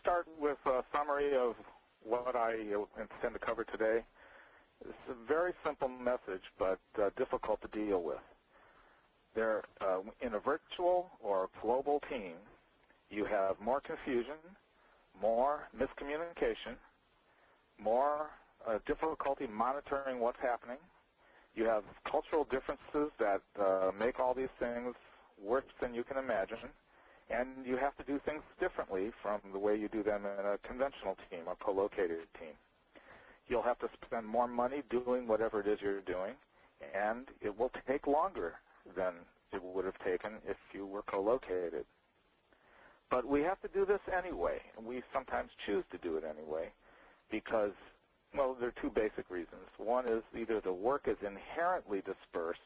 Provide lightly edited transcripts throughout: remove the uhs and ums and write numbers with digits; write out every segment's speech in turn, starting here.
Start with a summary of what I intend to cover today. It's a very simple message, but difficult to deal with. In a virtual or global team, you have more confusion, more miscommunication, more difficulty monitoring what's happening. You have cultural differences that make all these things worse than you can imagine. And you have to do things differently from the way you do them in a conventional team, a co-located team. You'll have to spend more money doing whatever it is you're doing, and it will take longer than it would have taken if you were co-located. But we have to do this anyway, and we sometimes choose to do it anyway because, well, there are two basic reasons. One is either the work is inherently dispersed,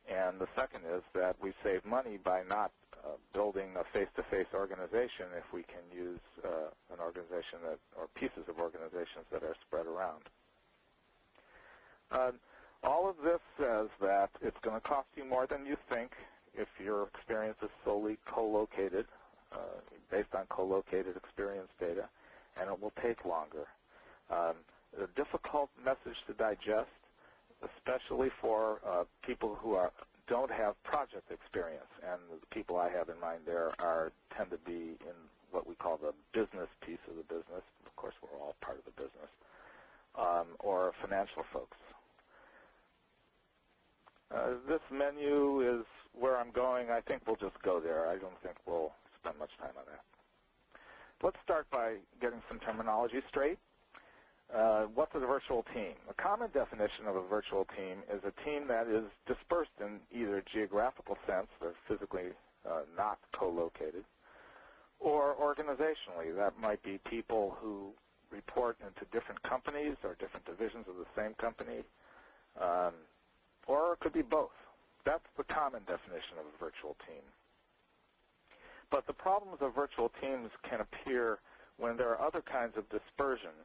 and the second is that we save money by not building a face-to-face organization if we can use an organization that, or pieces of organizations that are spread around. All of this says that it's going to cost you more than you think if your experience is solely co-located, based on co-located experience data, and it will take longer. A difficult message to digest, especially for people who don't have project experience, and the people I have in mind there tend to be in what we call the business piece of the business. Of course, we're all part of the business, or financial folks. This menu is where I'm going. I think we'll just go there. I don't think we'll spend much time on that. Let's start by getting some terminology straight. What's a virtual team? A common definition of a virtual team is a team that is dispersed in either geographical sense, they're physically not co-located, or organizationally. That might be people who report into different companies or different divisions of the same company, or it could be both. That's the common definition of a virtual team. But the problems of virtual teams can appear when there are other kinds of dispersion.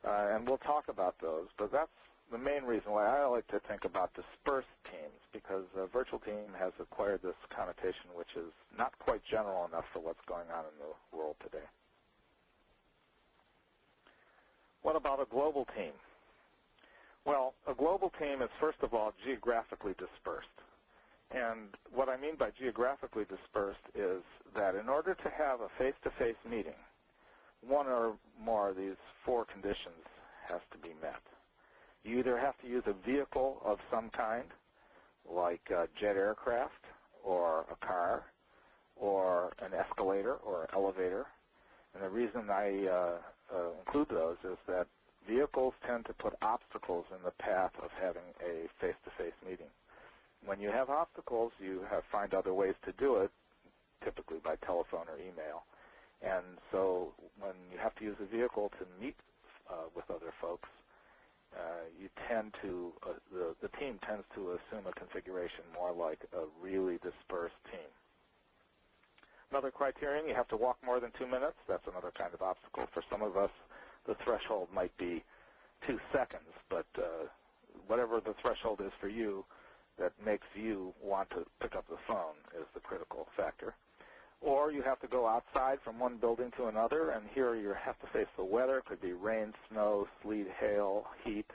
And we'll talk about those, but that's the main reason why I like to think about dispersed teams, because a virtual team has acquired this connotation which is not quite general enough for what's going on in the world today. What about a global team? Well, a global team is, first of all, geographically dispersed. And what I mean by geographically dispersed is that in order to have a face-to-face meeting, one or more of these four conditions has to be met. You either have to use a vehicle of some kind, like a jet aircraft or a car or an escalator or elevator. And the reason I include those is that vehicles tend to put obstacles in the path of having a face-to-face meeting. When you have obstacles, you find other ways to do it, typically by telephone or email. And so when you have to use a vehicle to meet with other folks, you tend to, the team tends to assume a configuration more like a really dispersed team. Another criterion, you have to walk more than 2 minutes. That's another kind of obstacle. For some of us, the threshold might be 2 seconds, but whatever the threshold is for you that makes you want to pick up the phone is the critical factor. Or you have to go outside from one building to another, and here you have to face the weather. It could be rain, snow, sleet, hail, heat.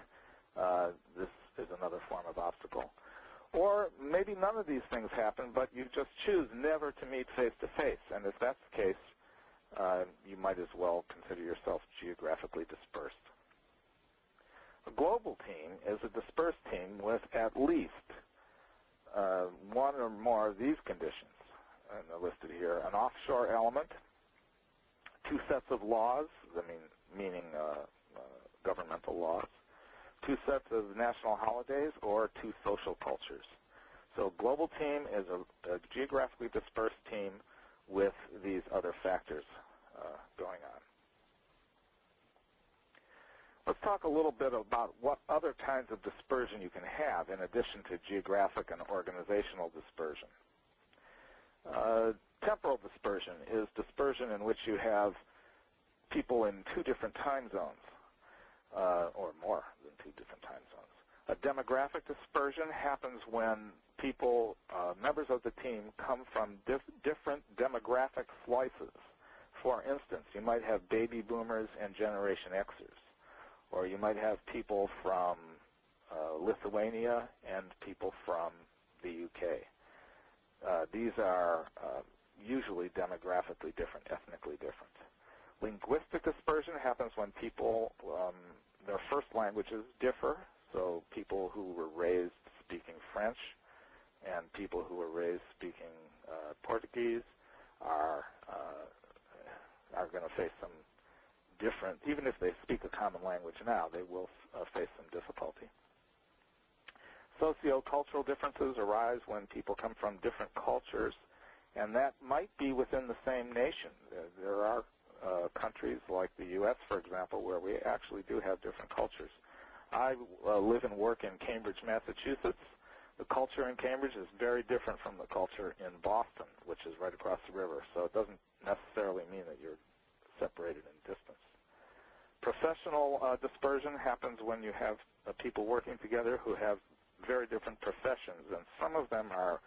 This is another form of obstacle. Or maybe none of these things happen, but you just choose never to meet face-to-face. And if that's the case, you might as well consider yourself geographically dispersed. A global team is a dispersed team with at least one or more of these conditions. And they're listed here: an offshore element, 2 sets of laws, meaning governmental laws, 2 sets of national holidays, or 2 social cultures. So a global team is a geographically dispersed team with these other factors going on. Let's talk a little bit about what other kinds of dispersion you can have in addition to geographic and organizational dispersion. Temporal dispersion is dispersion in which you have people in 2 different time zones, or more than 2 different time zones. A demographic dispersion happens when people, members of the team, come from different demographic slices. For instance, you might have baby boomers and Generation Xers, or you might have people from Lithuania and people from the UK. These are usually demographically different, ethnically different. Linguistic dispersion happens when people, their first languages differ, so people who were raised speaking French and people who were raised speaking Portuguese are going to face some different, even if they speak a common language now, they will face some difficulty. Socio-cultural differences arise when people come from different cultures, and that might be within the same nation. There are countries like the U.S., for example, where we actually do have different cultures. I live and work in Cambridge, Massachusetts. The culture in Cambridge is very different from the culture in Boston, which is right across the river, so it doesn't necessarily mean that you're separated in distance. Professional dispersion happens when you have people working together who have very different professions, and some of them are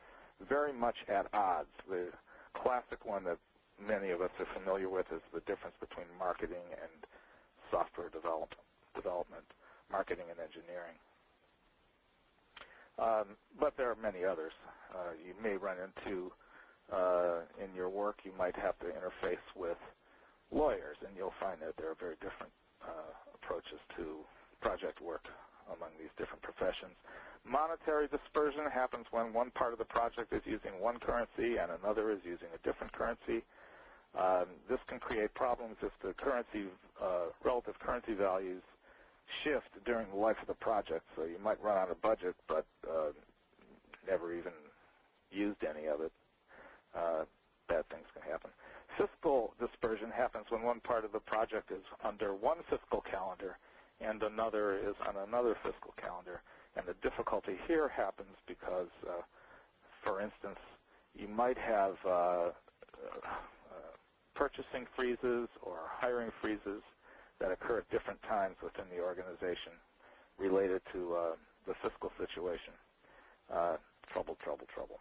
very much at odds. The classic one that many of us are familiar with is the difference between marketing and software development, marketing and engineering. But there are many others. You may run into, in your work, you might have to interface with lawyers, and you'll find that there are very different approaches to project work among these different professions. Monetary dispersion happens when one part of the project is using one currency and another is using a different currency. This can create problems if the relative currency values shift during the life of the project. So you might run out of budget, but never even used any of it. Bad things can happen. Fiscal dispersion happens when one part of the project is under one fiscal calendar and another is on another fiscal calendar. And the difficulty here happens because, for instance, you might have purchasing freezes or hiring freezes that occur at different times within the organization related to the fiscal situation. Trouble, trouble, trouble.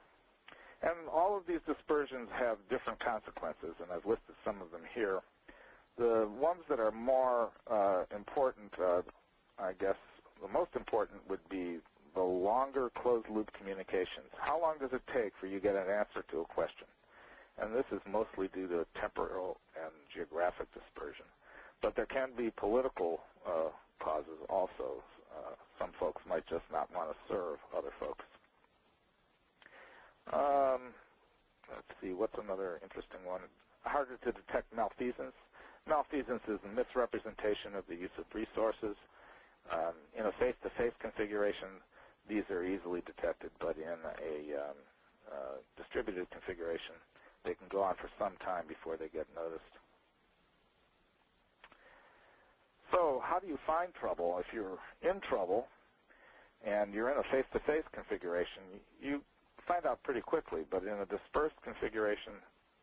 And all of these dispersions have different consequences, and I've listed some of them here. The ones that are more important, I guess, the most important would be the longer closed-loop communications. How long does it take for you to get an answer to a question? And this is mostly due to temporal and geographic dispersion. But there can be political causes also. Some folks might just not want to serve other folks. Let's see, what's another interesting one? Harder to detect malfeasance. Malfeasance is a misrepresentation of the use of resources. In a face-to-face configuration, these are easily detected, but in a distributed configuration, they can go on for some time before they get noticed. So how do you find trouble? If you're in trouble and you're in a face-to-face configuration, you find out pretty quickly, but in a dispersed configuration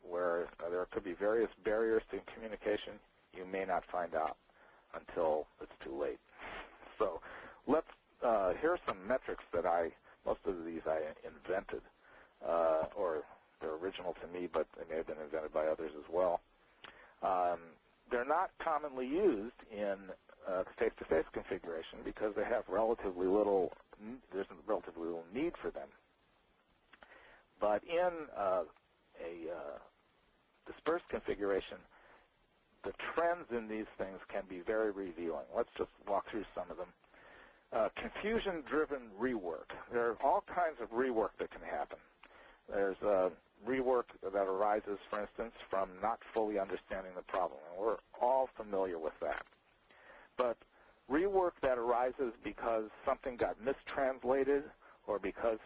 where there could be various barriers to communication, you may not find out until it's too late. So here are some metrics that most of these I invented, or they're original to me, but they may have been invented by others as well. They're not commonly used in face-to-face configuration because they have there's relatively little need for them. But in a dispersed configuration, the trends in these things can be very revealing. Let's just walk through some of them. Confusion-driven rework. There are all kinds of rework that can happen. There's rework that arises, for instance, from not fully understanding the problem, and we're all familiar with that. But rework that arises because something got mistranslated or because